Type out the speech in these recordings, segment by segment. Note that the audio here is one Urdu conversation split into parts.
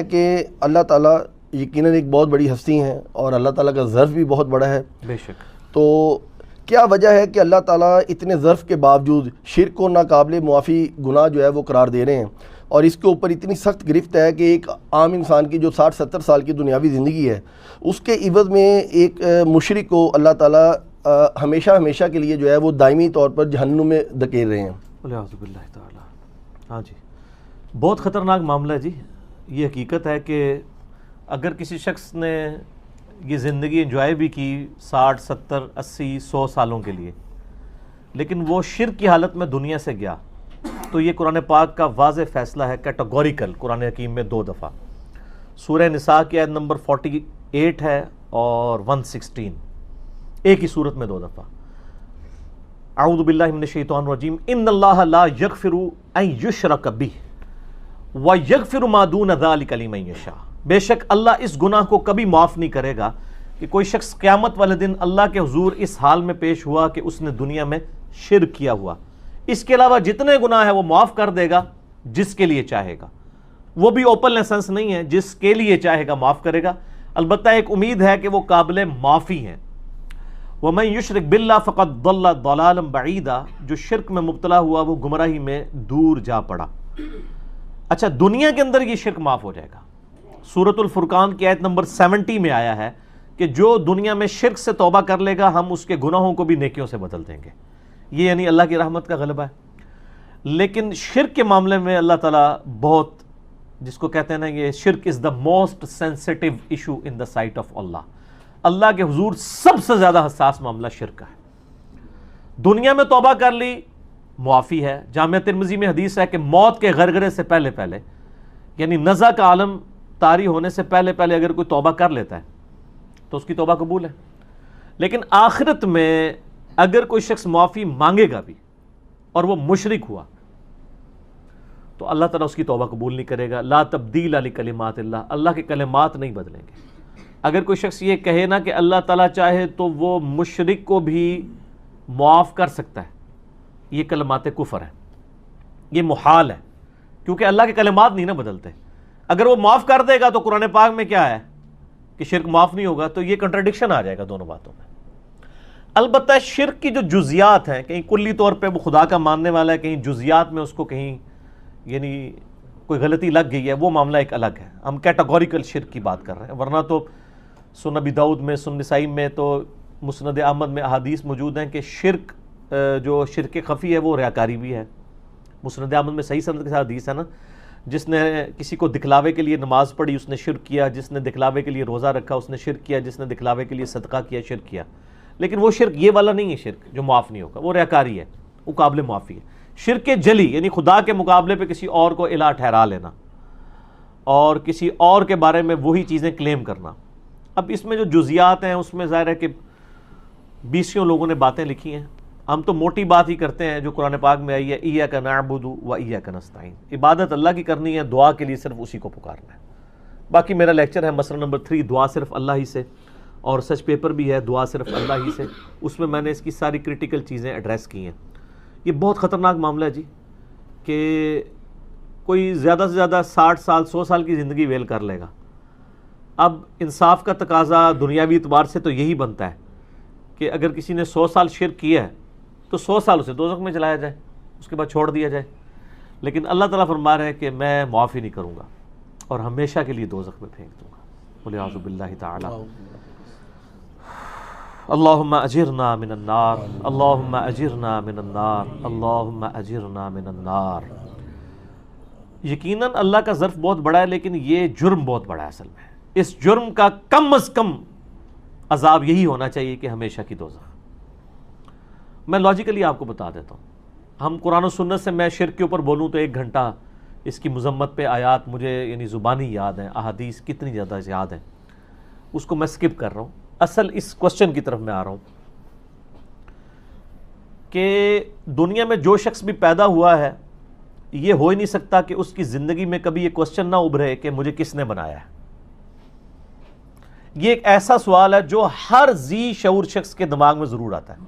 کہ اللہ تعالیٰ یقیناً ایک بہت بڑی ہستی ہیں اور اللہ تعالیٰ کا ظرف بھی بہت بڑا ہے. بے شک. تو کیا وجہ ہے کہ اللہ تعالیٰ اتنے ظرف کے باوجود شرک کو ناقابل معافی گناہ جو ہے وہ قرار دے رہے ہیں اور اس کے اوپر اتنی سخت گرفت ہے کہ ایک عام انسان کی جو 60-70 سال کی دنیاوی زندگی ہے اس کے عوض میں ایک مشرک کو اللہ تعالیٰ ہمیشہ کے لیے جو ہے وہ دائمی طور پر جہنم میں دھکیل رہے ہیں. اعوذ باللہ تعالی. ہاں جی، بہت خطرناک معاملہ ہے جی. یہ حقیقت ہے کہ اگر کسی شخص نے یہ زندگی انجوائے بھی کی 60 70 80 100 سالوں کے لیے، لیکن وہ شرک کی حالت میں دنیا سے گیا، تو یہ قرآن پاک کا واضح فیصلہ ہے، کیٹیگوریکل. قرآن حکیم میں 2 دفعہ سورہ نساء کی آیت نمبر 48 ہے اور 116، ایک ہی صورت میں 2 دفعہ. اعوذ باللہ من الشیطان الرجیم ان اللہ لا یغفر ان یشرک بہ ویغفر ما دون ذلک لمن یشاء. بے شک اللہ اس گناہ کو کبھی معاف نہیں کرے گا کہ کوئی شخص قیامت والے دن اللہ کے حضور اس حال میں پیش ہوا کہ اس نے دنیا میں شرک کیا ہوا. اس کے علاوہ جتنے گناہ ہیں وہ معاف کر دے گا جس کے لیے چاہے گا. وہ بھی اوپن لائسنس نہیں ہے، جس کے لیے چاہے گا معاف کرے گا. البتہ ایک امید ہے کہ وہ قابل معافی ہیں. وَمَن يُشْرِكْ بِاللَّهِ فَقَدْ ضَلَّ ضَلَالًا بَعِيدًا. جو شرک میں مبتلا ہوا وہ گمراہی میں دور جا پڑا. اچھا، دنیا کے اندر یہ شرک معاف ہو جائے گا. سورۃ الفرقان کی آیت نمبر 70 میں آیا ہے کہ جو دنیا میں شرک سے توبہ کر لے گا ہم اس کے گناہوں کو بھی نیکیوں سے بدل دیں گے. یہ یعنی اللہ کی رحمت کا غلبہ ہے. لیکن شرک کے معاملے میں اللہ تعالیٰ بہت، جس کو کہتے ہیں نا، یہ شرک is the most sensitive issue in the sight of اللہ. اللہ کے حضور سب سے زیادہ حساس معاملہ شرک کا ہے. دنیا میں توبہ کر لی معافی ہے. جامعہ ترمذی میں حدیث ہے کہ موت کے غرغرے سے پہلے یعنی نزع کا عالم طاری ہونے سے پہلے اگر کوئی توبہ کر لیتا ہے تو اس کی توبہ قبول ہے. لیکن آخرت میں اگر کوئی شخص معافی مانگے گا بھی اور وہ مشرک ہوا تو اللہ تعالیٰ اس کی توبہ قبول نہیں کرے گا. لا تبدیل لکلمات اللہ. اللہ کے کلمات نہیں بدلیں گے. اگر کوئی شخص یہ کہے نا کہ اللہ تعالیٰ چاہے تو وہ مشرک کو بھی معاف کر سکتا ہے، یہ کلمات کفر ہے، یہ محال ہے، کیونکہ اللہ کے کلمات نہیں نا بدلتے. اگر وہ معاف کر دے گا تو قرآن پاک میں کیا ہے کہ شرک معاف نہیں ہوگا، تو یہ کنٹرڈکشن آ جائے گا دونوں باتوں میں. البتہ شرک کی جو جزیات ہیں، کہیں کلی طور پہ وہ خدا کا ماننے والا ہے، کہیں جزیات میں اس کو کہیں یعنی کوئی غلطی لگ گئی ہے، وہ معاملہ ایک الگ ہے. ہم کیٹیگوریکل شرک کی بات کر رہے ہیں. ورنہ تو سنن ابی داؤد میں، سنن نسائی میں، تو مسند احمد میں احادیث موجود ہیں کہ شرک جو شرک خفی ہے وہ ریاکاری بھی ہے. مسند احمد میں صحیح سند کے ساتھ حدیث ہے نا، جس نے کسی کو دکھلاوے کے لیے نماز پڑھی اس نے شرک کیا، جس نے دکھلاوے کے لیے روزہ رکھا اس نے شرک کیا، جس نے دکھلاوے کے لیے صدقہ کیا شرک کیا. لیکن وہ شرک یہ والا نہیں ہے شرک جو معاف نہیں ہوگا، وہ ریاکاری ہے، وہ قابل معافی ہے. شرک جلی یعنی خدا کے مقابلے پہ کسی اور کو الہ ٹھہرا لینا اور کسی اور کے بارے میں وہی چیزیں کلیم کرنا. اب اس میں جو جزیات ہیں اس میں ظاہر ہے کہ 20 لوگوں نے باتیں لکھی ہیں. ہم تو موٹی بات ہی کرتے ہیں جو قرآن پاک میں آئی ہے، ایاک نعبد و ایاک نستعین. عبادت اللہ کی کرنی ہے، دعا کے لیے صرف اسی کو پکارنا ہے. باقی میرا لیکچر ہے مسئلہ نمبر 3، دعا صرف اللہ ہی سے، اور سچ پیپر بھی ہے دعا صرف اللہ ہی سے. اس میں نے اس کی ساری کریٹیکل چیزیں ایڈریس کی ہیں. یہ بہت خطرناک معاملہ ہے جی کہ کوئی زیادہ سے زیادہ 60 سال 100 سال کی زندگی ویل کر لے گا. اب انصاف کا تقاضا دنیاوی اعتبار سے تو یہی بنتا ہے کہ اگر کسی نے 100 سال شرک کیا ہے تو 100 سال اسے دوزخ میں چلایا جائے، اس کے بعد چھوڑ دیا جائے. لیکن اللہ تعالیٰ فرما رہے ہیں کہ میں معافی نہیں کروں گا اور ہمیشہ کے لیے دوزخ میں پھینک دوں گا. والعیاذ باللہ تعالی. اللہم اجرنا من النار، اللہم اجرنا من النار، اللہم اجرنا من النار. یقیناً اللہ کا ظرف بہت بڑا ہے، لیکن یہ جرم بہت بڑا ہے. اصل میں اس جرم کا کم از کم عذاب یہی ہونا چاہیے کہ ہمیشہ کی دوزخ. میں لاجیکلی آپ کو بتا دیتا ہوں. ہم قرآن و سنت سے میں شرک کے اوپر بولوں تو 1 گھنٹہ اس کی مذمت پہ آیات مجھے یعنی زبانی یاد ہیں، احادیث کتنی زیادہ یاد ہیں، اس کو میں سکپ کر رہا ہوں. اصل اس کوشچن کی طرف میں آ رہا ہوں کہ دنیا میں جو شخص بھی پیدا ہوا ہے یہ ہو ہی نہیں سکتا کہ اس کی زندگی میں کبھی یہ کوشچن نہ ابھرے کہ مجھے کس نے بنایا ہے. یہ ایک ایسا سوال ہے جو ہر ذی شعور شخص کے دماغ میں ضرور آتا ہے.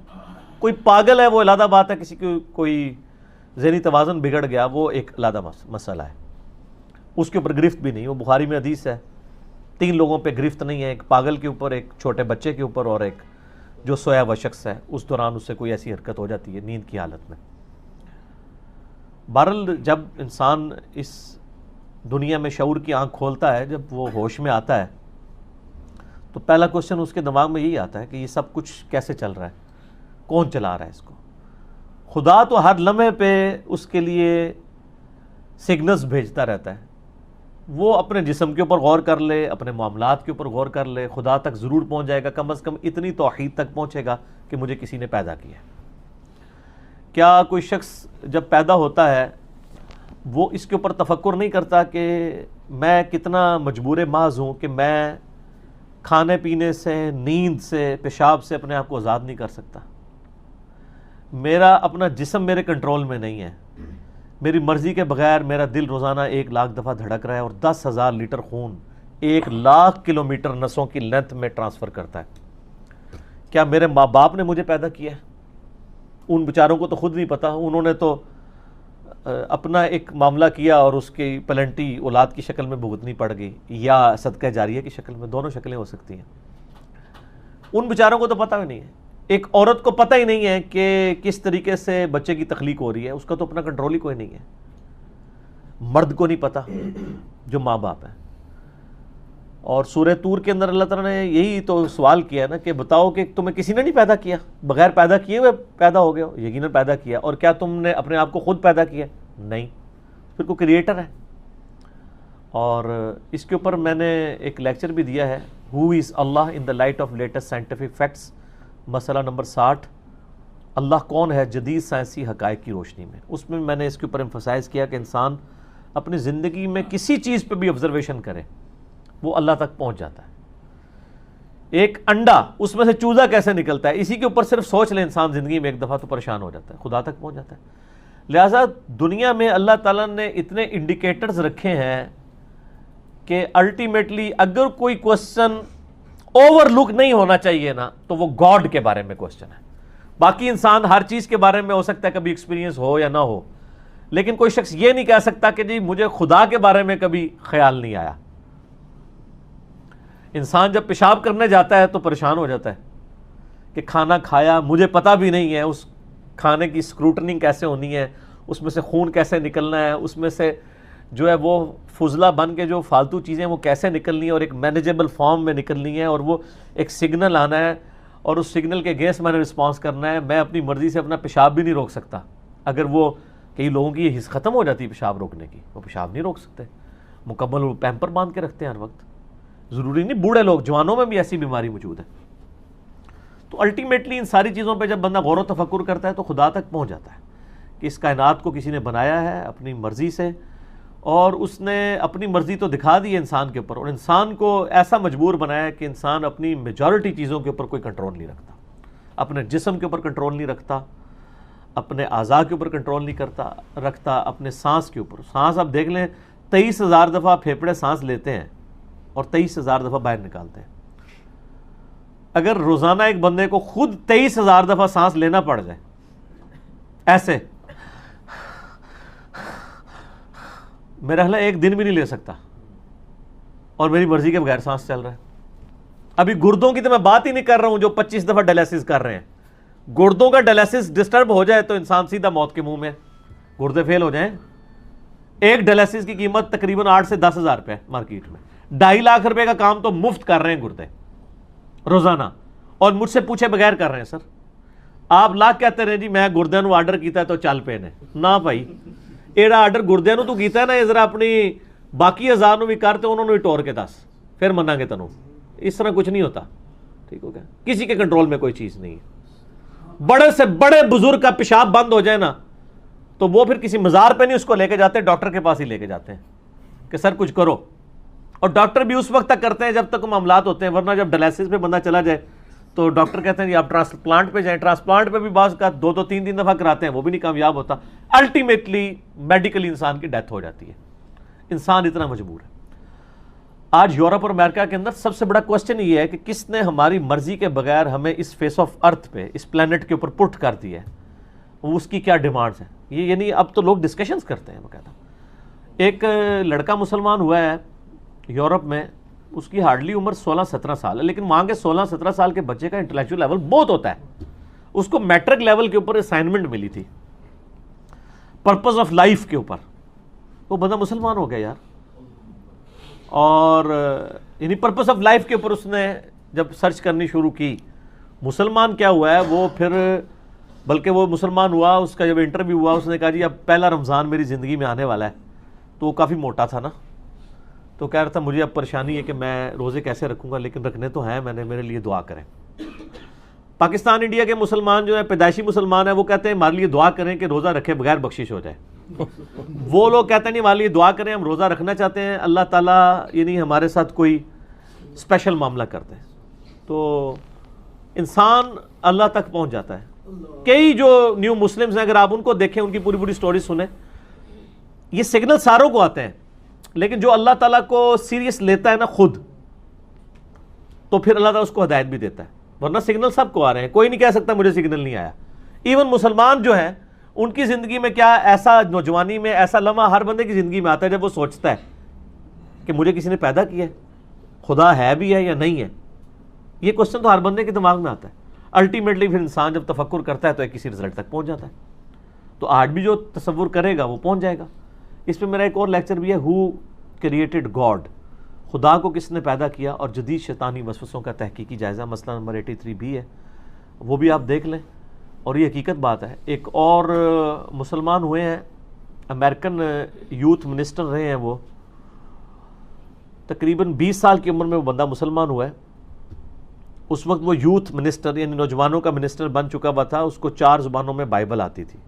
کوئی پاگل ہے وہ علیحدہ بات ہے، کسی کو کوئی ذہنی توازن بگڑ گیا وہ ایک علیحدہ مسئلہ ہے. اس کے اوپر گرفت بھی نہیں. وہ بخاری میں حدیث ہے 3 لوگوں پہ گرفت نہیں ہے, ایک پاگل کے اوپر, ایک چھوٹے بچے کے اوپر, اور ایک جو سویا ہوا شخص ہے اس دوران اس سے کوئی ایسی حرکت ہو جاتی ہے نیند کی حالت میں. بہرحال جب انسان اس دنیا میں شعور کی آنکھ کھولتا ہے, جب وہ ہوش میں آتا ہے, تو پہلا کوشچن اس کے دماغ میں یہی آتا ہے کہ یہ سب کچھ کیسے چل رہا ہے, کون چلا رہا ہے اس کو. خدا تو ہر لمحے پہ اس کے لیے سگنلز بھیجتا رہتا ہے. وہ اپنے جسم کے اوپر غور کر لے, اپنے معاملات کے اوپر غور کر لے, خدا تک ضرور پہنچ جائے گا, کم از کم اتنی توحید تک پہنچے گا کہ مجھے کسی نے پیدا کیا ہے. کیا کوئی شخص جب پیدا ہوتا ہے وہ اس کے اوپر تفکر نہیں کرتا کہ میں کتنا مجبور محض ہوں کہ میں کھانے پینے سے, نیند سے, پیشاب سے اپنے آپ کو آزاد نہیں کر سکتا. میرا اپنا جسم میرے کنٹرول میں نہیں ہے, میری مرضی کے بغیر میرا دل روزانہ 1 لاکھ دفعہ دھڑک رہا ہے اور 10,000 لیٹر خون 1 لاکھ کلومیٹر نسوں کی لینتھ میں ٹرانسفر کرتا ہے. کیا میرے ماں باپ نے مجھے پیدا کیا ہے؟ ان بیچاروں کو تو خود نہیں پتا, انہوں نے تو اپنا ایک معاملہ کیا اور اس کی پلنٹی اولاد کی شکل میں بھگتنی پڑ گئی, یا صدقہ جاریہ کی شکل میں, دونوں شکلیں ہو سکتی ہیں. ان بیچاروں کو تو پتہ بھی نہیں ہے. ایک عورت کو پتہ ہی نہیں ہے کہ کس طریقے سے بچے کی تخلیق ہو رہی ہے, اس کا تو اپنا کنٹرول ہی کوئی نہیں ہے. مرد کو نہیں پتہ جو ماں باپ ہیں. اور سورہ طور کے اندر اللہ تعالیٰ نے یہی تو سوال کیا ہے نا کہ بتاؤ کہ تمہیں کسی نے نہیں پیدا کیا, بغیر پیدا کیے ہوئے پیدا ہو گئے ہو؟ یقیناً پیدا کیا. اور کیا تم نے اپنے آپ کو خود پیدا کیا؟ نہیں. پھر کوئی کریٹر ہے. اور اس کے اوپر میں نے ایک لیکچر بھی دیا ہے, ہو از اللہ in the light of latest scientific facts, مسئلہ نمبر 60, اللہ کون ہے جدید سائنسی حقائق کی روشنی میں. اس میں نے اس کے اوپر ایمفسائز کیا کہ انسان اپنی زندگی میں کسی چیز پہ بھی آبزرویشن کرے وہ اللہ تک پہنچ جاتا ہے. ایک انڈا, اس میں سے چوزا کیسے نکلتا ہے, اسی کے اوپر صرف سوچ لے انسان زندگی میں ایک دفعہ تو پریشان ہو جاتا ہے, خدا تک پہنچ جاتا ہے. لہٰذا دنیا میں اللہ تعالیٰ نے اتنے انڈیکیٹرز رکھے ہیں کہ الٹیمیٹلی اگر کوئی کوسچن اوور لک نہیں ہونا چاہیے نا, تو وہ گاڈ کے بارے میں کوسچن ہے. باقی انسان ہر چیز کے بارے میں ہو سکتا ہے کبھی ایکسپیرینس ہو یا نہ ہو, لیکن کوئی شخص یہ نہیں کہہ سکتا کہ جی مجھے خدا کے بارے میں کبھی خیال نہیں آیا. انسان جب پیشاب کرنے جاتا ہے تو پریشان ہو جاتا ہے کہ کھانا کھایا, مجھے پتہ بھی نہیں ہے اس کھانے کی اسکروٹننگ کیسے ہونی ہے, اس میں سے خون کیسے نکلنا ہے, اس میں سے جو ہے وہ فضلہ بن کے جو فالتو چیزیں وہ کیسے نکلنی ہے اور ایک مینیجیبل فارم میں نکلنی ہے, اور وہ ایک سگنل آنا ہے اور اس سگنل کے اگینسٹ میں نے رسپانس کرنا ہے. میں اپنی مرضی سے اپنا پیشاب بھی نہیں روک سکتا. اگر وہ کئی لوگوں کی یہ حس ختم ہو جاتی ہے پیشاب روکنے کی, وہ پیشاب نہیں روک سکتے, مکمل وہ پیمپر باندھ کے رکھتے ہیں ہر وقت. ضروری نہیں, بوڑھے لوگ, جوانوں میں بھی ایسی بیماری موجود ہے. تو الٹیمیٹلی ان ساری چیزوں پہ جب بندہ غور و تفکر کرتا ہے تو خدا تک پہنچ جاتا ہے کہ اس کائنات کو کسی نے بنایا ہے اپنی مرضی سے, اور اس نے اپنی مرضی تو دکھا دی ہے انسان کے اوپر, اور انسان کو ایسا مجبور بنایا ہے کہ انسان اپنی میجورٹی چیزوں کے اوپر کوئی کنٹرول نہیں رکھتا. اپنے جسم کے اوپر کنٹرول نہیں رکھتا, اپنے اعضاء کے اوپر کنٹرول نہیں رکھتا, اپنے سانس کے اوپر. سانس آپ دیکھ لیں 23,000 دفعہ پھیپھڑے سانس لیتے ہیں اور 23,000 دفعہ باہر نکالتے ہیں. اگر روزانہ ایک بندے کو خود 23,000 دفعہ سانس لینا پڑ جائے ایسے, میرا خیال ہے ایک دن بھی نہیں لے سکتا, اور میری مرضی کے بغیر سانس چل رہا ہے. ابھی گردوں کی تو میں بات ہی نہیں کر رہا ہوں جو 25 دفعہ ڈائلیسس کر رہے ہیں. گردوں کا ڈائلیسس ڈسٹرب ہو جائے تو انسان سیدھا موت کے منہ میں, گردے فیل ہو جائیں. ایک ڈائلیسس کی قیمت تقریباً 8 سے 10,000 روپے مارکیٹ میں. 2.5 لاکھ روپے کا کام تو مفت کر رہے ہیں گردے روزانہ, اور مجھ سے پوچھے بغیر کر رہے ہیں. سر آپ لاکھ کہتے رہے جی میں گردے نو آرڈر کیتا ہے تو چل پے نے, نہ بھائی ایڑا آرڈر گردے نو تو کیتا ہے نا, ذرا اپنی باقی اعضاء نو بھی کرتے انہوں نے ٹور کے دس, پھر منا گے تنوں. اس طرح کچھ نہیں ہوتا, ٹھیک ہو گیا. کسی کے کنٹرول میں کوئی چیز نہیں ہے. بڑے سے بڑے بزرگ کا پیشاب بند ہو جائے نا تو وہ پھر کسی مزار پہ نہیں اس کو لے کے جاتے, ڈاکٹر کے پاس ہی لے کے جاتے ہیں کہ سر کچھ کرو. اور ڈاکٹر بھی اس وقت تک کرتے ہیں جب تک معاملات ہوتے ہیں, ورنہ جب ڈائلیسس پہ بندہ چلا جائے تو ڈاکٹر کہتے ہیں جی آپ ٹرانسپلانٹ پہ جائیں. ٹرانسپلانٹ پہ بھی بعض کا 2-3 دفعہ کراتے ہیں, وہ بھی نہیں کامیاب ہوتا. الٹیمیٹلی میڈیکلی انسان کی ڈیتھ ہو جاتی ہے. انسان اتنا مجبور ہے. آج یورپ اور امریکہ کے اندر سب سے بڑا کوسچن یہ ہے کہ کس نے ہماری مرضی کے بغیر ہمیں اس فیس آف ارتھ پہ, اس پلانٹ کے اوپر پٹ کر دیا ہے, اس کی کیا ڈیمانڈز ہیں. یہ یعنی اب تو لوگ ڈسکشنز کرتے ہیں باقاعدہ. ایک لڑکا مسلمان ہوا ہے یورپ میں, اس کی ہارڈلی عمر 16-17 سال ہے, لیکن وہاں کے 16-17 سال کے بچے کا انٹلیکچوئل لیول بہت ہوتا ہے. اس کو میٹرک لیول کے اوپر اسائنمنٹ ملی تھی پرپز آف لائف کے اوپر, وہ بندہ مسلمان ہو گیا یار. اور یعنی پرپز آف لائف کے اوپر اس نے جب سرچ کرنی شروع کی, مسلمان کیا ہوا ہے وہ, پھر بلکہ وہ مسلمان ہوا, اس کا جب انٹرویو ہوا اس نے کہا جی اب پہلا رمضان میری زندگی میں آنے والا ہے. تو وہ کافی موٹا تھا نا, تو کہہ رہا تھا مجھے اب پریشانی ہے کہ میں روزے کیسے رکھوں گا, لیکن رکھنے تو ہیں میں نے, میرے لیے دعا کریں. پاکستان انڈیا کے مسلمان جو ہیں پیدائشی مسلمان ہیں, وہ کہتے ہیں ہمارے لیے دعا کریں کہ روزہ رکھے بغیر بخشش ہو جائے. وہ لوگ کہتے ہیں نہیں ہمارے لیے دعا کریں, ہم روزہ رکھنا چاہتے ہیں, اللہ تعالیٰ یعنی ہمارے ساتھ کوئی اسپیشل معاملہ کرتے ہیں. تو انسان اللہ تک پہنچ جاتا ہے. کئی جو نیو مسلمز ہیں اگر آپ ان کو دیکھیں, ان کی پوری پوری سٹوری سنیں, یہ سگنل ساروں کو آتے ہیں, لیکن جو اللہ تعالیٰ کو سیریس لیتا ہے نا خود, تو پھر اللہ تعالیٰ اس کو ہدایت بھی دیتا ہے. ورنہ سگنل سب کو آ رہے ہیں, کوئی نہیں کہہ سکتا مجھے سگنل نہیں آیا. ایون مسلمان جو ہیں ان کی زندگی میں کیا ایسا نوجوانی میں ایسا لمحہ ہر بندے کی زندگی میں آتا ہے جب وہ سوچتا ہے کہ مجھے کسی نے پیدا کیا ہے, خدا ہے بھی ہے یا نہیں ہے. یہ کوشچن تو ہر بندے کے دماغ میں آتا ہے. الٹیمیٹلی پھر انسان جب تفکر کرتا ہے تو ایک کسی رزلٹ تک پہنچ جاتا ہے. تو آج بھی جو تصور کرے گا وہ پہنچ جائے گا. اس پہ میرا ایک اور لیکچر بھی ہے, ہو کریٹڈ گاڈ, خدا کو کس نے پیدا کیا, اور جدید شیطانی وسوسوں کا تحقیقی جائزہ, مسئلہ نمبر 83 بھی ہے, وہ بھی آپ دیکھ لیں. اور یہ حقیقت بات ہے. ایک اور مسلمان ہوئے ہیں, امریکن یوتھ منسٹر رہے ہیں, وہ تقریباً 20 سال کی عمر میں وہ بندہ مسلمان ہوا ہے. اس وقت وہ یوتھ منسٹر یعنی نوجوانوں کا منسٹر بن چکا ہوا تھا. اس کو 4 زبانوں میں بائبل آتی تھی,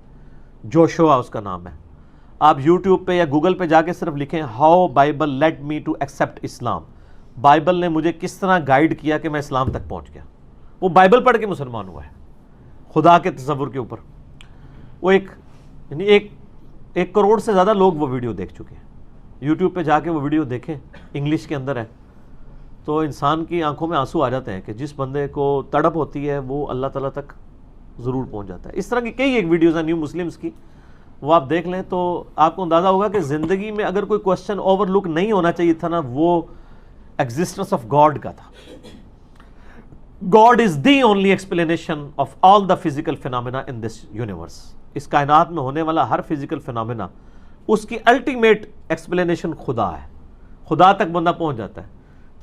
جوشوا اس کا نام ہے. آپ یوٹیوب پہ یا گوگل پہ جا کے صرف لکھیں how Bible led me to accept Islam, Bible نے مجھے کس طرح گائیڈ کیا کہ میں اسلام تک پہنچ گیا. وہ بائبل پڑھ کے مسلمان ہوا ہے, خدا کے تصور کے اوپر. وہ یعنی ایک کروڑ سے زیادہ لوگ وہ ویڈیو دیکھ چکے ہیں. یوٹیوب پہ جا کے وہ ویڈیو دیکھیں, انگلش کے اندر ہے. تو انسان کی آنکھوں میں آنسو آ جاتے ہیں کہ جس بندے کو تڑپ ہوتی ہے وہ اللہ تعالیٰ تک ضرور پہنچ جاتا ہے. اس طرح کی کئی ایک ویڈیوز ہیں نیو مسلمز کی, وہ آپ دیکھ لیں تو آپ کو اندازہ ہوگا کہ زندگی میں اگر کوئی کوشچن اوور لک نہیں ہونا چاہیے تھا نا, وہ ایگزسٹنس آف گاڈ کا تھا. God is the only explanation of all the physical phenomena in this universe. اس کائنات میں ہونے والا ہر فزیکل فینامنا, اس کی الٹیمیٹ ایکسپلینیشن خدا ہے. خدا تک بندہ پہنچ جاتا ہے,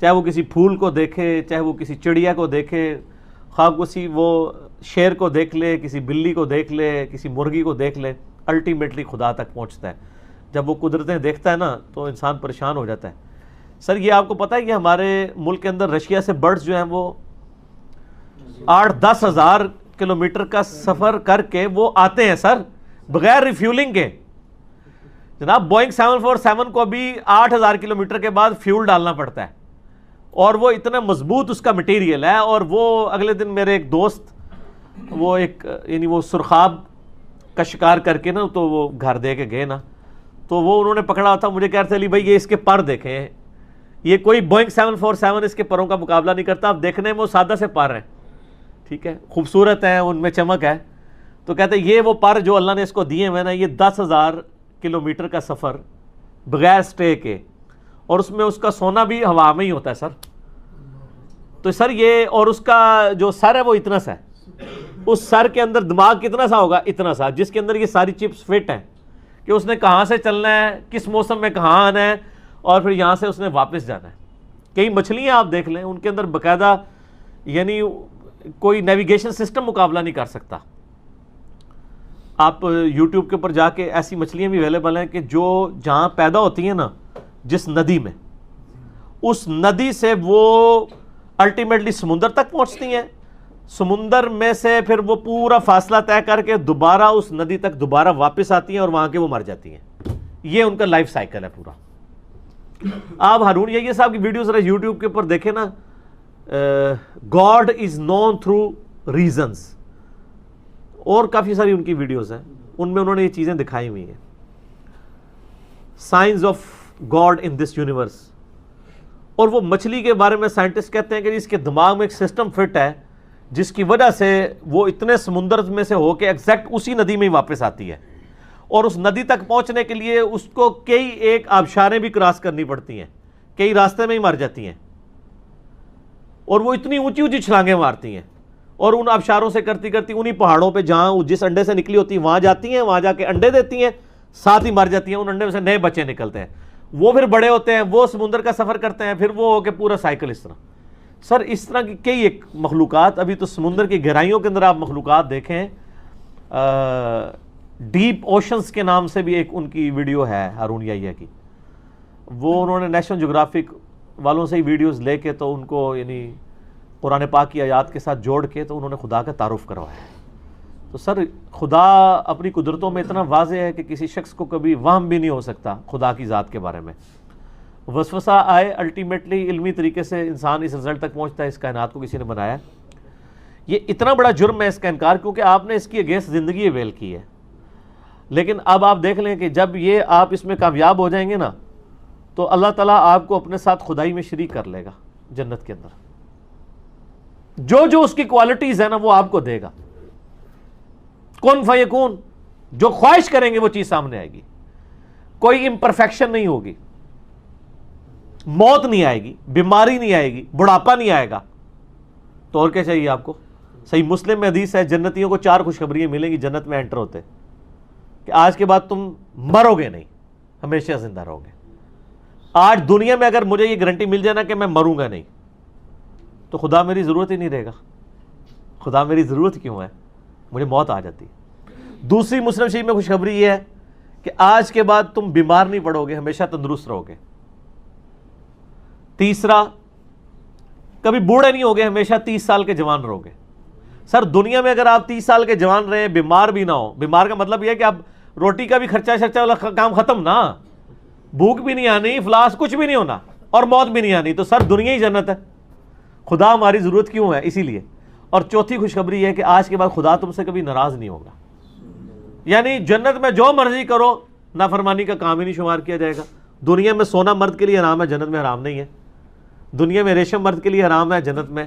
چاہے وہ کسی پھول کو دیکھے, چاہے وہ کسی چڑیا کو دیکھے, خواہ کسی وہ شیر کو دیکھ لے, کسی بلی کو دیکھ لے, کسی مرغی کو دیکھ لے, الٹیمیٹلی خدا تک پہنچتا ہے. جب وہ قدرتیں دیکھتا ہے نا تو انسان پریشان ہو جاتا ہے. سر یہ آپ کو پتہ ہے کہ ہمارے ملک کے اندر رشیا سے برڈز جو ہیں وہ 8-10 ہزار کلومیٹر کا سفر کر کے وہ آتے ہیں سر, بغیر ریفیولنگ کے. جناب بوئنگ 747 کو بھی 8000 کلومیٹر کے بعد فیول ڈالنا پڑتا ہے, اور وہ اتنا مضبوط اس کا مٹیریل ہے. اور وہ اگلے دن میرے ایک دوست وہ ایک یعنی وہ سرخاب کا شکار کر کے نا تو وہ گھر دے کے گئے نا, تو وہ انہوں نے پکڑا تھا, مجھے کہہ رہے تھے علی بھائی یہ اس کے پر دیکھیں, یہ کوئی بوئنگ 747 اس کے پروں کا مقابلہ نہیں کرتا. آپ دیکھنے میں وہ سادہ سے پر ہیں, ٹھیک ہے, خوبصورت ہیں, ان میں چمک ہے. تو کہتے ہیں یہ وہ پر جو اللہ نے اس کو دیے ہوئے نا, یہ 10,000 کلومیٹر کا سفر بغیر سٹے کے, اور اس میں اس کا سونا بھی ہوا میں ہی ہوتا ہے سر. تو سر یہ, اور اس کا جو سر ہے وہ اتنا سا ہے, اس سر کے اندر دماغ کتنا سا ہوگا, اتنا سا, جس کے اندر یہ ساری چپس فٹ ہیں کہ اس نے کہاں سے چلنا ہے, کس موسم میں کہاں آنا ہے, اور پھر یہاں سے اس نے واپس جانا ہے. کئی مچھلیاں آپ دیکھ لیں, ان کے اندر باقاعدہ یعنی کوئی نیویگیشن سسٹم مقابلہ نہیں کر سکتا. آپ یوٹیوب کے اوپر جا کے ایسی مچھلیاں بھی اویلیبل ہیں کہ جو جہاں پیدا ہوتی ہیں نا, جس ندی میں, اس ندی سے وہ الٹیمیٹلی سمندر تک پہنچتی ہیں, سمندر میں سے پھر وہ پورا فاصلہ طے کر کے دوبارہ اس ندی تک دوبارہ واپس آتی ہیں, اور وہاں کے وہ مر جاتی ہیں. یہ ان کا لائف سائیکل ہے پورا. آپ ہارون یہ صاحب کی ویڈیو ذرا یوٹیوب کے اوپر دیکھیں نا, God is known through reasons, اور کافی ساری ان کی ویڈیوز ہیں, ان میں انہوں نے یہ چیزیں دکھائی ہوئی ہیں. Science of God in this universe. اور وہ مچھلی کے بارے میں سائنٹسٹ کہتے ہیں کہ اس کے دماغ میں ایک سسٹم فٹ ہے جس کی وجہ سے وہ اتنے سمندر میں سے ہو کے ایگزیکٹ اسی ندی میں ہی واپس آتی ہے. اور اس ندی تک پہنچنے کے لیے اس کو کئی ایک آبشاریں بھی کراس کرنی پڑتی ہیں, کئی راستے میں ہی مر جاتی ہیں, اور وہ اتنی اونچی اونچی چھلانگیں مارتی ہیں, اور ان آبشاروں سے کرتی کرتی انہی پہاڑوں پہ جہاں جس انڈے سے نکلی ہوتی ہیں وہاں جاتی ہیں, وہاں جا کے انڈے دیتی ہیں, ساتھ ہی مر جاتی ہیں, ان انڈے میں سے نئے بچے نکلتے ہیں, وہ پھر بڑے ہوتے ہیں, وہ سمندر کا سفر کرتے ہیں, پھر وہ ہو کے پورا سائیکل اس طرح. سر اس طرح کی کئی ایک مخلوقات, ابھی تو سمندر کی گہرائیوں کے اندر آپ مخلوقات دیکھیں, ڈیپ اوشنز کے نام سے بھی ایک ان کی ویڈیو ہے ہارون یحییٰ کی, وہ انہوں نے نیشنل جغرافک والوں سے ہی ویڈیوز لے کے تو ان کو یعنی قرآن پاک کی آیات کے ساتھ جوڑ کے تو انہوں نے خدا کا تعارف کروایا ہے. تو سر خدا اپنی قدرتوں میں اتنا واضح ہے کہ کسی شخص کو کبھی وہم بھی نہیں ہو سکتا خدا کی ذات کے بارے میں. وسوسہ آئے, الٹیمیٹلی علمی طریقے سے انسان اس رزلٹ تک پہنچتا ہے اس کائنات کو کسی نے بنایا. یہ اتنا بڑا جرم ہے اس کا انکار, کیونکہ آپ نے اس کی اگینسٹ زندگی اویل کی ہے. لیکن اب آپ دیکھ لیں کہ جب یہ آپ اس میں کامیاب ہو جائیں گے نا, تو اللہ تعالیٰ آپ کو اپنے ساتھ خدائی میں شریک کر لے گا جنت کے اندر. جو جو اس کی کوالٹیز ہیں نا وہ آپ کو دے گا. کن فیکون, جو خواہش کریں گے وہ چیز سامنے آئے گی. کوئی امپرفیکشن نہیں ہوگی, موت نہیں آئے گی, بیماری نہیں آئے گی, بڑھاپا نہیں آئے گا. تو اور کیا چاہیے آپ کو؟ صحیح مسلم میں حدیث ہے, جنتیوں کو 4 خوشخبریاں ملیں گی جنت میں انٹر ہوتے, کہ آج کے بعد تم مرو گے نہیں, ہمیشہ زندہ رہو گے. آج دنیا میں اگر مجھے یہ گارنٹی مل جائے نا کہ میں مروں گا نہیں, تو خدا میری ضرورت ہی نہیں رہے گا. خدا میری ضرورت کیوں ہے, مجھے موت آ جاتی. دوسری مسلم شریف میں خوشخبری یہ ہے کہ آج کے بعد تم بیمار نہیں پڑو گے, ہمیشہ تندرست رہو گے. تیسرا, کبھی بوڑھے نہیں ہوگے, ہمیشہ 30 سال کے جوان رہو گے. سر دنیا میں اگر آپ 30 سال کے جوان رہے, بیمار بھی نہ ہو, بیمار کا مطلب یہ ہے کہ اب روٹی کا بھی خرچہ شرچہ والا کام ختم نا, بھوک بھی نہیں آنی, افلاس کچھ بھی نہیں ہونا, اور موت بھی نہیں آنی, تو سر دنیا ہی جنت ہے. خدا ہماری ضرورت کیوں ہے, اسی لیے. اور چوتھی خوشخبری یہ ہے کہ آج کے بعد خدا تم سے کبھی ناراض نہیں ہوگا. یعنی جنت میں جو مرضی کرو, نافرمانی کا کام ہی نہیں شمار کیا جائے گا. دنیا میں سونا مرد کے لیے حرام ہے, جنت میں حرام نہیں ہے. دنیا میں ریشم مرد کے لیے حرام ہے, جنت میں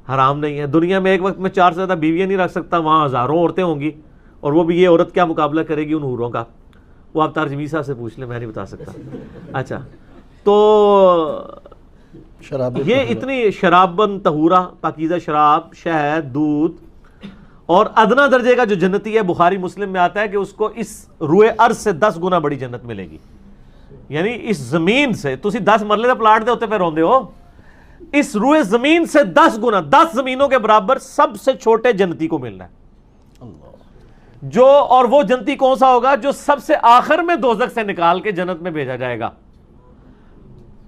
حرام نہیں ہے. دنیا میں ایک وقت میں 4 سے زیادہ بیویاں نہیں رکھ سکتا, وہاں ہزاروں عورتیں ہوں گی, اور وہ بھی یہ عورت کیا مقابلہ کرے گی ان حوروں کا, وہ آپ ترجمی صاحب سے پوچھ لیں, میں نہیں بتا سکتا. اچھا, تو شراب یہ اتنی شرابن طہورہ, پاکیزہ شراب, شہد, دودھ, اور ادنا درجے کا جو جنتی ہے, بخاری مسلم میں آتا ہے کہ اس کو اس روئے ارض سے 10 گنا بڑی جنت ملے گی. یعنی اس زمین سے, تسی 10 مرلے کا پلاٹ دے ہوتے پہ روندے ہو, اس روئے زمین سے 10 گنا, 10 زمینوں کے برابر سب سے چھوٹے جنتی کو ملنا ہے. جو, اور وہ جنتی کون سا ہوگا, جو سب سے آخر میں دوزخ سے نکال کے جنت میں بھیجا جائے گا.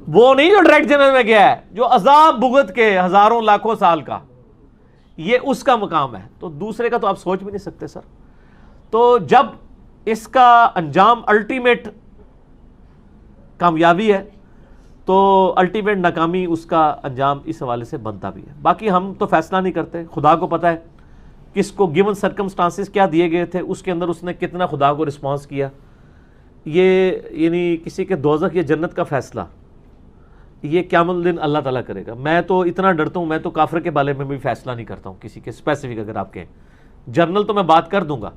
وہ نہیں جو ڈائریکٹ جنت میں گیا ہے, جو عذاب بھگت کے ہزاروں لاکھوں سال کا, یہ اس کا مقام ہے. تو دوسرے کا تو آپ سوچ بھی نہیں سکتے سر. تو جب اس کا انجام الٹیمیٹ کامیابی ہے, تو الٹیمیٹ ناکامی اس کا انجام اس حوالے سے بنتا بھی ہے. باقی ہم تو فیصلہ نہیں کرتے, خدا کو پتہ ہے کس کو گیون سرکمسٹانسز کیا دیے گئے تھے, اس کے اندر اس نے کتنا خدا کو رسپانس کیا. یہ یعنی کسی کے دوزخ یا جنت کا فیصلہ یہ قیامت الدین اللہ تعالیٰ کرے گا. میں تو اتنا ڈرتا ہوں, میں تو کافر کے بارے میں بھی فیصلہ نہیں کرتا ہوں کسی کے اسپیسیفک. اگر آپ کہیں جنرل تو میں بات کر دوں گا,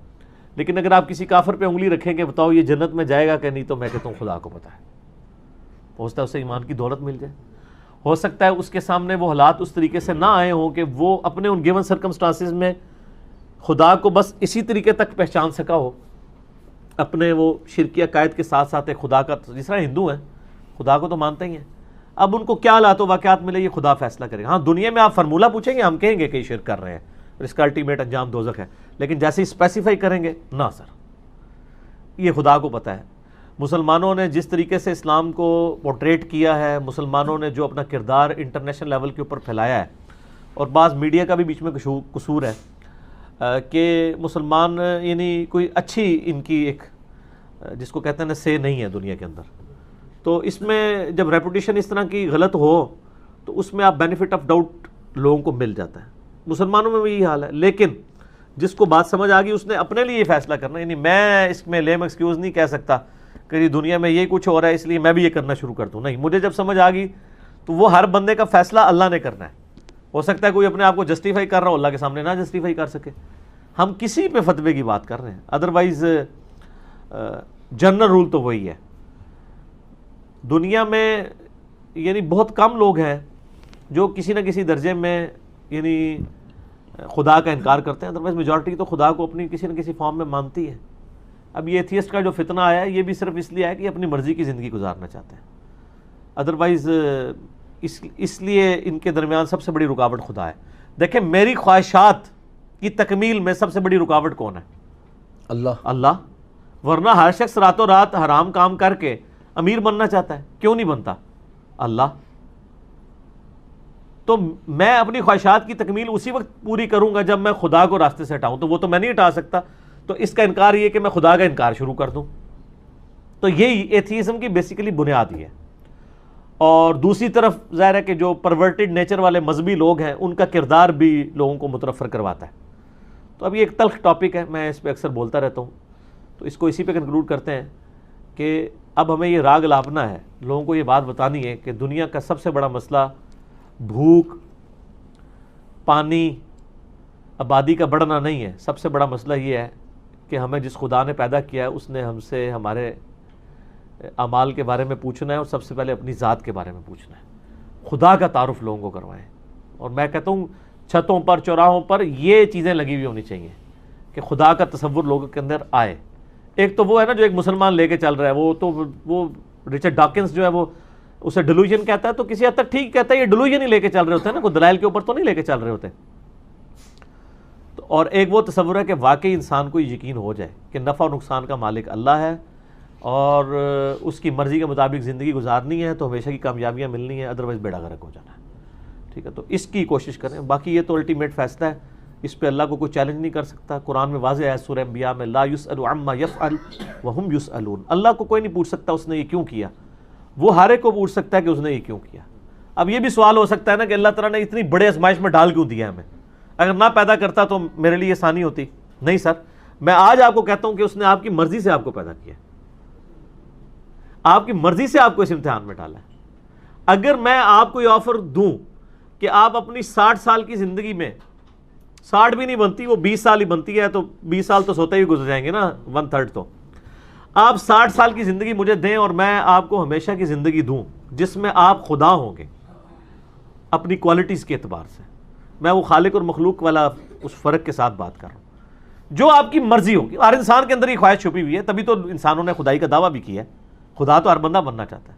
لیکن اگر آپ کسی کافر پہ انگلی رکھیں گے بتاؤ یہ جنت میں جائے گا کہ نہیں, تو میں کہتا ہوں خدا کو پتہ ہے. ہو سکتا ہے اسے ایمان کی دولت مل جائے, ہو سکتا ہے اس کے سامنے وہ حالات اس طریقے سے نہ آئے ہوں کہ وہ اپنے ان گیون سرکمسٹانسز میں خدا کو بس اسی طریقے تک پہچان سکا ہو, اپنے وہ شرکی عقائد کے ساتھ ساتھ ایک خدا کا, جس طرح ہندو ہیں خدا کو تو مانتے ہی ہیں. اب ان کو کیا حالات و واقعات ملے یہ خدا فیصلہ کرے گا. ہاں دنیا میں آپ فرمولہ پوچھیں گے, ہم کہیں گے کہ شرک کر رہے ہیں اور اس کا الٹیمیٹ انجام دوزخ ہے, لیکن جیسے ہی اسپیسیفائی کریں گے نہ سر, یہ خدا کو پتہ ہے. مسلمانوں نے جس طریقے سے اسلام کو پورٹریٹ کیا ہے, مسلمانوں نے جو اپنا کردار انٹرنیشنل لیول کے اوپر پھیلایا ہے, اور بعض میڈیا کا بھی بیچ میں قصور ہے کہ مسلمان یعنی کوئی اچھی ان کی ایک جس کو کہتے ہیں نا سے نہیں ہے دنیا کے اندر. تو اس میں جب ریپوٹیشن اس طرح کی غلط ہو تو اس میں آپ بینیفٹ آف ڈاؤٹ لوگوں کو مل جاتا ہے. مسلمانوں میں بھی یہی حال ہے, لیکن جس کو بات سمجھ آ گئی اس نے اپنے لیے یہ فیصلہ کرنا. یعنی میں اس میں لیم ایکسکیوز نہیں کہہ سکتا کہ یہ دنیا میں یہ کچھ ہو رہا ہے اس لیے میں بھی یہ کرنا شروع کر دوں. نہیں, مجھے جب سمجھ آ گئی تو وہ ہر بندے کا فیصلہ اللہ نے کرنا ہے. ہو سکتا ہے کوئی اپنے آپ کو جسٹیفائی کر رہا ہو, اللہ کے سامنے نہ جسٹیفائی کر سکے. ہم کسی پہ فتوے کی بات کر رہے ہیں, ادروائز جنرل رول تو وہی ہے. دنیا میں یعنی بہت کم لوگ ہیں جو کسی نہ کسی درجے میں یعنی خدا کا انکار کرتے ہیں. ادروائز میجورٹی تو خدا کو اپنی کسی نہ کسی فارم میں مانتی ہے. اب یہ ایتھیسٹ کا جو فتنہ آیا ہے یہ بھی صرف اس لیے آیا کہ یہ اپنی مرضی کی زندگی گزارنا چاہتے ہیں. ادروائز اس لیے ان کے درمیان سب سے بڑی رکاوٹ خدا ہے. دیکھیں میری خواہشات کی تکمیل میں سب سے بڑی رکاوٹ کون ہے؟ اللہ. ورنہ ہر شخص راتوں رات حرام کام کر کے امیر بننا چاہتا ہے, کیوں نہیں بنتا؟ اللہ. تو میں اپنی خواہشات کی تکمیل اسی وقت پوری کروں گا جب میں خدا کو راستے سے ہٹاؤں, تو وہ تو میں نہیں ہٹا سکتا. تو اس کا انکار یہ کہ میں خدا کا انکار شروع کر دوں. تو یہی ایتھیزم کی بیسیکلی بنیاد ہی ہے. اور دوسری طرف ظاہر ہے کہ جو پرورٹڈ نیچر والے مذہبی لوگ ہیں ان کا کردار بھی لوگوں کو متنفر کرواتا ہے. تو اب یہ ایک تلخ ٹاپک ہے, میں اس پہ اکثر بولتا رہتا ہوں, تو اس کو اسی پہ کنکلوڈ کرتے ہیں کہ اب ہمیں یہ راگ لاپنا ہے, لوگوں کو یہ بات بتانی ہے کہ دنیا کا سب سے بڑا مسئلہ بھوک, پانی, آبادی کا بڑھنا نہیں ہے. سب سے بڑا مسئلہ یہ ہے کہ ہمیں جس خدا نے پیدا کیا ہے اس نے ہم سے ہمارے اعمال کے بارے میں پوچھنا ہے, اور سب سے پہلے اپنی ذات کے بارے میں پوچھنا ہے. خدا کا تعارف لوگوں کو کروائیں. اور میں کہتا ہوں چھتوں پر, چوراہوں پر یہ چیزیں لگی ہوئی ہونی چاہیے کہ خدا کا تصور لوگوں کے اندر آئے. ایک تو وہ ہے نا جو ایک مسلمان لے کے چل رہا ہے, وہ رچرڈ ڈاکنز جو ہے وہ اسے ڈیلوژن کہتا ہے, تو کسی حد تک ٹھیک کہتا ہے, یہ ڈیلوژن ہی لے کے چل رہے ہوتے ہیں نا, کوئی دلائل کے اوپر تو نہیں لے کے چل رہے ہوتے. اور ایک وہ تصور ہے کہ واقعی انسان کو یقین ہو جائے کہ نفع اور نقصان کا مالک اللہ ہے اور اس کی مرضی کے مطابق زندگی گزارنی ہے تو ہمیشہ کی کامیابیاں ملنی ہیں, ادروائز بیڑا غرق ہو جانا ہے. ٹھیک ہے, تو اس کی کوشش کریں. باقی یہ تو الٹیمیٹ فیصلہ ہے, اس پہ اللہ کو کوئی چیلنج نہیں کر سکتا. قرآن میں واضح ہے سورہ انبیاء میں, لا یسأل عما یفعل وہم یسألون. اللہ کو کوئی نہیں پوچھ سکتا اس نے یہ کیوں کیا, وہ ہر ایک کو پوچھ سکتا ہے کہ اس نے یہ کیوں کیا. اب یہ بھی سوال ہو سکتا ہے نا کہ اللہ تعالیٰ نے اتنی بڑے آزمائش میں ڈال کیوں دیا ہمیں, اگر نہ پیدا کرتا تو میرے لیے آسانی ہوتی. نہیں سر, میں آج آپ کو کہتا ہوں کہ اس نے آپ کی مرضی سے آپ کو پیدا کیا, آپ کی مرضی سے آپ کو اس امتحان میں ڈالا ہے. اگر میں آپ کو یہ آفر دوں کہ آپ اپنی 60 سال کی زندگی میں, 60 بھی نہیں بنتی, وہ 20 سال ہی بنتی ہے, تو 20 سال تو سوتے ہی گزر جائیں گے نا, 1/3 تو. آپ 60 سال کی زندگی مجھے دیں اور میں آپ کو ہمیشہ کی زندگی دوں جس میں آپ خدا ہوں گے اپنی کوالٹیز کے اعتبار سے. میں وہ خالق اور مخلوق والا اس فرق کے ساتھ بات کر رہا ہوں, جو آپ کی مرضی ہوگی. ہر انسان کے اندر یہ خواہش چھپی ہوئی ہے, تبھی تو انسانوں نے خدائی کا دعویٰ بھی کیا ہے. خدا تو ہر بندہ بننا چاہتا ہے.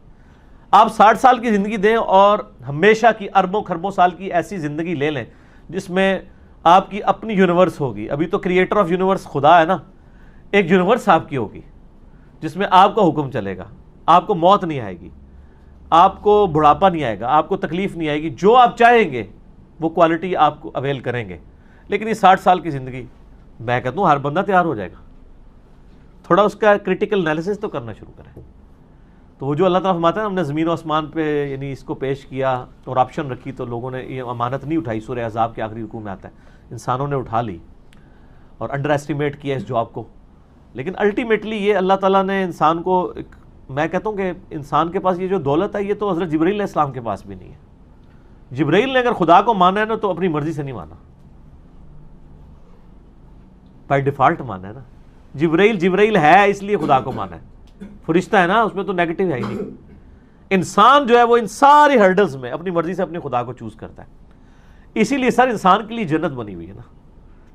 آپ 60 سال کی زندگی دیں اور ہمیشہ کی اربوں خربوں سال کی ایسی زندگی لے لیں جس میں آپ کی اپنی یونیورس ہوگی. ابھی تو کریٹر آف یونیورس خدا ہے نا, ایک یونیورس آپ کی ہوگی جس میں آپ کا حکم چلے گا, آپ کو موت نہیں آئے گی, آپ کو بڑھاپا نہیں آئے گا, آپ کو تکلیف نہیں آئے گی, جو آپ چاہیں گے وہ کوالٹی آپ کو اویل کریں گے. لیکن یہ 60 سال کی زندگی, میں کہتا ہوں ہر بندہ تیار ہو جائے گا. تھوڑا اس کا کریٹیکل انالیسس تو کرنا شروع کریں. تو وہ جو اللہ تعالیٰ فرماتا ہے ہم نے زمین و آسمان پہ یعنی اس کو پیش کیا اور آپشن رکھی, تو لوگوں نے یہ امانت نہیں اٹھائی. سورہ احزاب کے آخری رکوع میں آتا ہے, انسانوں نے اٹھا لی اور انڈر ایسٹیمیٹ کیا اس جاب کو. لیکن الٹیمیٹلی یہ اللہ تعالیٰ نے انسان کو, میں کہتا ہوں کہ انسان کے پاس یہ جو دولت ہے یہ تو حضرت جبرائیل علیہ السلام کے پاس بھی نہیں ہے. جبرائیل نے اگر خدا کو مانا ہے نا تو اپنی مرضی سے نہیں مانا, بائی ڈیفالٹ مانا ہے نا. جبرائیل ہے اس لیے خدا کو مانا ہے, فرشتہ ہے نا, اس میں تو نیگیٹو ہے ہی نہیں. انسان جو ہے وہ ان ساری ہرڈلز میں اپنی مرضی سے اپنے خدا کو چوز کرتا ہے. اسی لیے سر انسان کے لیے جنت بنی ہوئی ہے نا,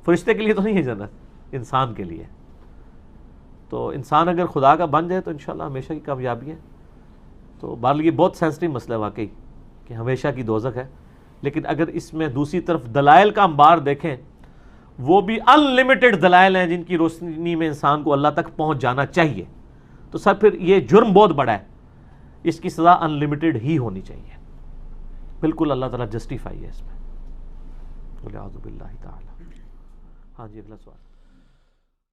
فرشتے کے لیے تو نہیں ہے جنت, انسان کے لیے. تو انسان اگر خدا کا بن جائے تو انشاءاللہ ہمیشہ کی کامیابی ہے. تو بہرحال یہ بہت سینسٹیو مسئلہ ہے واقعی کہ ہمیشہ کی دوزخ ہے. لیکن اگر اس میں دوسری طرف دلائل کا انبار دیکھیں, وہ بھی ان لمیٹڈ دلائل ہیں جن کی روشنی میں انسان کو اللہ تک پہنچ جانا چاہیے, تو سر پھر یہ جرم بہت بڑا ہے, اس کی سزا ان لمیٹڈ ہی ہونی چاہیے. بالکل اللہ تعالیٰ جسٹیفائی ہے اس میں. اعوذ باللہ تعالی. ہاں جی, اگلا سوال.